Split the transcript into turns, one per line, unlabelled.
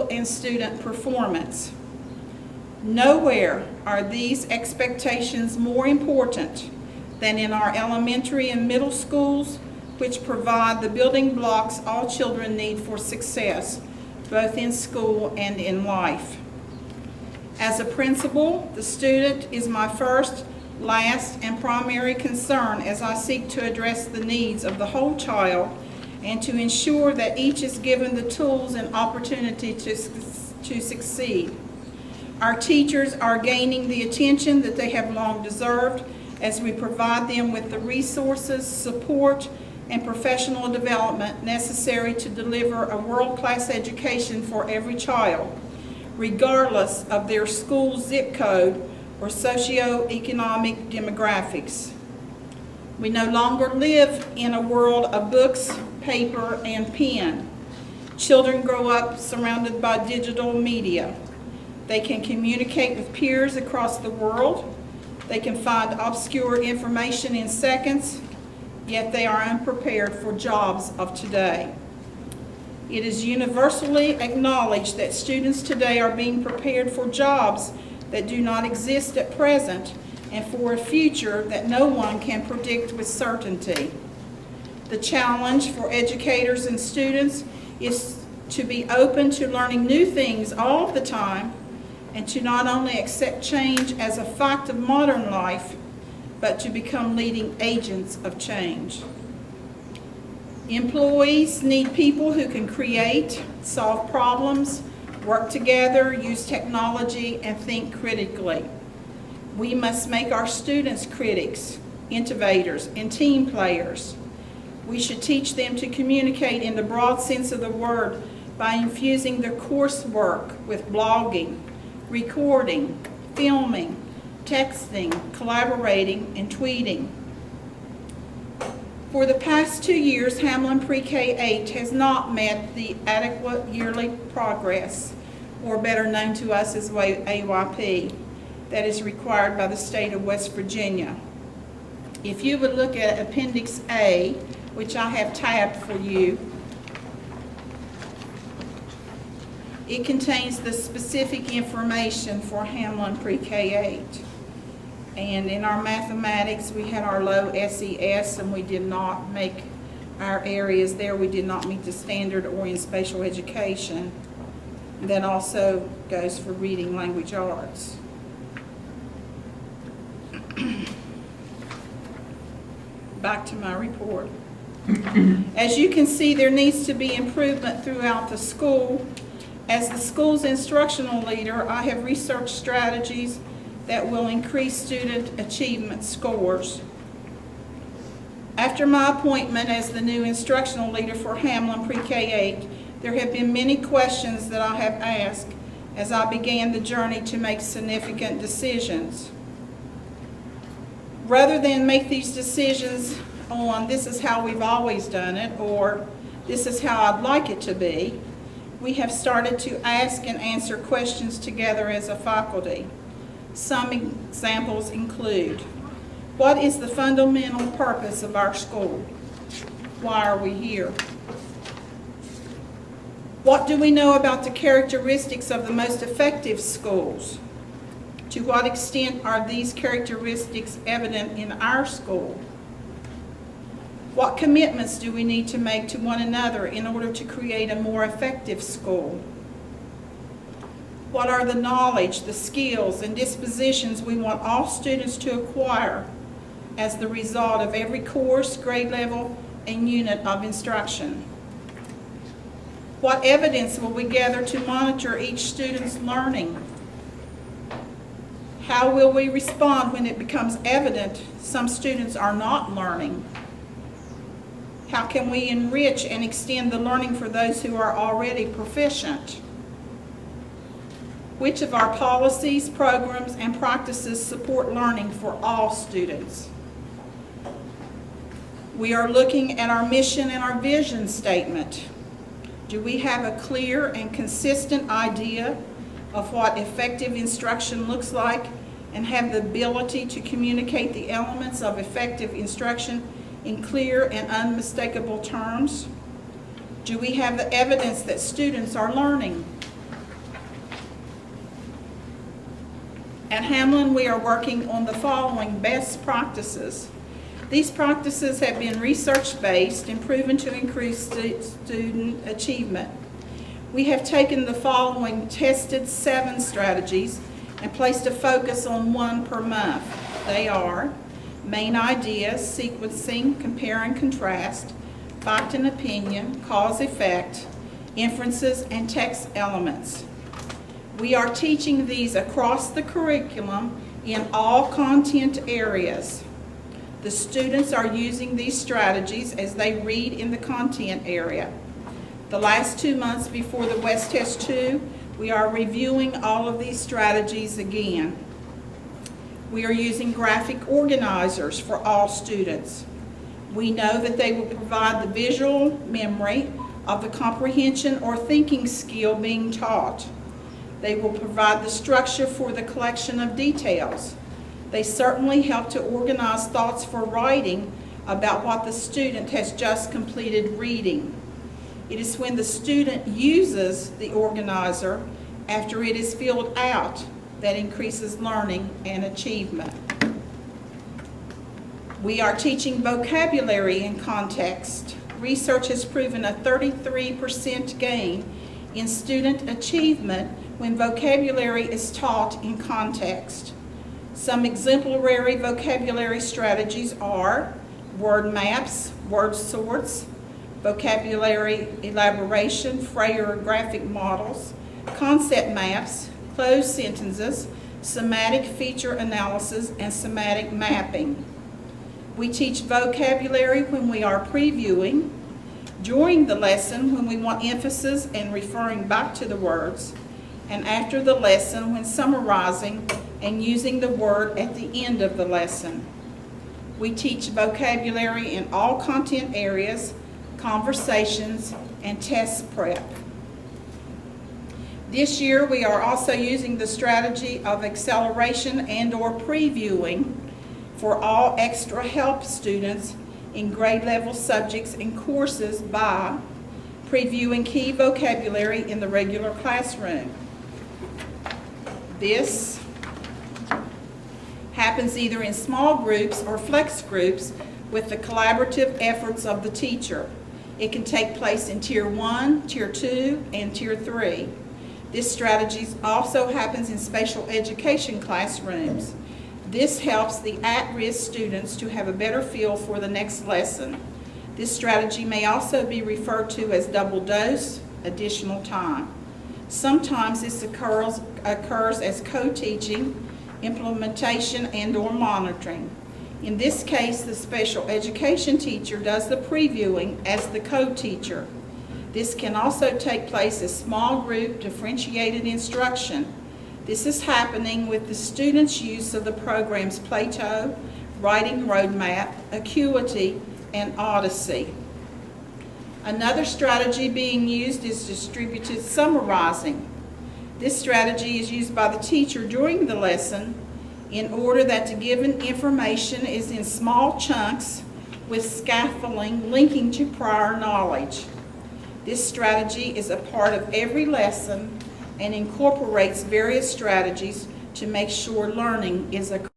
and student performance. Nowhere are these expectations more important than in our elementary and middle schools, which provide the building blocks all children need for success, both in school and in life. As a principal, the student is my first, last, and primary concern as I seek to address the needs of the whole child and to ensure that each is given the tools and opportunity to succeed. Our teachers are gaining the attention that they have long deserved as we provide them with the resources, support, and professional development necessary to deliver a world-class education for every child, regardless of their school zip code or socioeconomic demographics. We no longer live in a world of books, paper, and pen. Children grow up surrounded by digital media. They can communicate with peers across the world. They can find obscure information in seconds, yet they are unprepared for jobs of today. It is universally acknowledged that students today are being prepared for jobs that do not exist at present and for a future that no one can predict with certainty. The challenge for educators and students is to be open to learning new things all the time and to not only accept change as a fact of modern life, but to become leading agents of change. Employees need people who can create, solve problems, work together, use technology, and think critically. We must make our students critics, innovators, and team players. We should teach them to communicate in the broad sense of the word by infusing their coursework with blogging, recording, filming, texting, collaborating, and tweeting. For the past 2 years, Hamlin Pre-K-8 has not met the adequate yearly progress, or better known to us as AYP, that is required by the state of West Virginia. If you would look at Appendix A, which I have tabbed for you, it contains the specific information for Hamlin Pre-K-8. And in our mathematics, we had our low SES, and we did not make our areas there. We did not meet the standard, or in spatial education. That also goes for reading language arts. Back to my report. As you can see, there needs to be improvement throughout the school. As the school's instructional leader, I have researched strategies that will increase student achievement scores. After my appointment as the new instructional leader for Hamlin Pre-K-8, there have been many questions that I have asked as I began the journey to make significant decisions. Rather than make these decisions on this is how we've always done it or this is how I'd like it to be, we have started to ask and answer questions together as a faculty. Some examples include, what is the fundamental purpose of our school? Why are we here? What do we know about the characteristics of the most effective schools? To what extent are these characteristics evident in our school? What commitments do we need to make to one another in order to create a more effective school? What are the knowledge, the skills, and dispositions we want all students to acquire as the result of every course, grade level, and unit of instruction? What evidence will we gather to monitor each student's learning? How will we respond when it becomes evident some students are not learning? How can we enrich and extend the learning for those who are already proficient? Which of our policies, programs, and practices support learning for all students? We are looking at our mission and our vision statement. Do we have a clear and consistent idea of what effective instruction looks like and have the ability to communicate the elements of effective instruction in clear and unmistakable terms? Do we have the evidence that students are learning? At Hamlin, we are working on the following best practices. These practices have been research-based and proven to increase student achievement. We have taken the following tested 7 strategies and placed a focus on 1 per month. They are main ideas, sequencing, compare and contrast, fact and opinion, cause-effect, inferences, and text elements. We are teaching these across the curriculum in all content areas. The students are using these strategies as they read in the content area. The last 2 months before the West Test 2, we are reviewing all of these strategies again. We are using graphic organizers for all students. We know that they will provide the visual memory of the comprehension or thinking skill being taught. They will provide the structure for the collection of details. They certainly help to organize thoughts for writing about what the student has just completed reading. It is when the student uses the organizer after it is filled out that increases learning and achievement. We are teaching vocabulary in context. Research has proven a 33% gain in student achievement when vocabulary is taught in context. Some exemplary vocabulary strategies are word maps, word sorts, vocabulary elaboration, Freyer graphic models, concept maps, closed sentences, semantic feature analysis, and semantic mapping. We teach vocabulary when we are previewing, during the lesson when we want emphasis and referring back to the words, and after the lesson when summarizing and using the word at the end of the lesson. We teach vocabulary in all content areas, conversations, and test prep. This year we are also using the strategy of acceleration and/or previewing for all extra help students in grade level subjects and courses by previewing key vocabulary in the regular classroom. This happens either in small groups or flex groups with the collaborative efforts of the teacher. It can take place in Tier 1, Tier 2, and Tier 3. This strategy also happens in special education classrooms. This helps the at-risk students to have a better feel for the next lesson. This strategy may also be referred to as double dose, additional time. Sometimes this occurs as co-teaching, implementation, and/or monitoring. In this case, the special education teacher does the previewing as the co-teacher. This can also take place as small group differentiated instruction. This is happening with the students' use of the programs Plato, Writing Roadmap, Acuity, and Odyssey. Another strategy being used is distributed summarizing. This strategy is used by the teacher during the lesson in order that the given information is in small chunks with scaffolding linking to prior knowledge. This strategy is a part of every lesson and incorporates various strategies to make sure learning is occurring.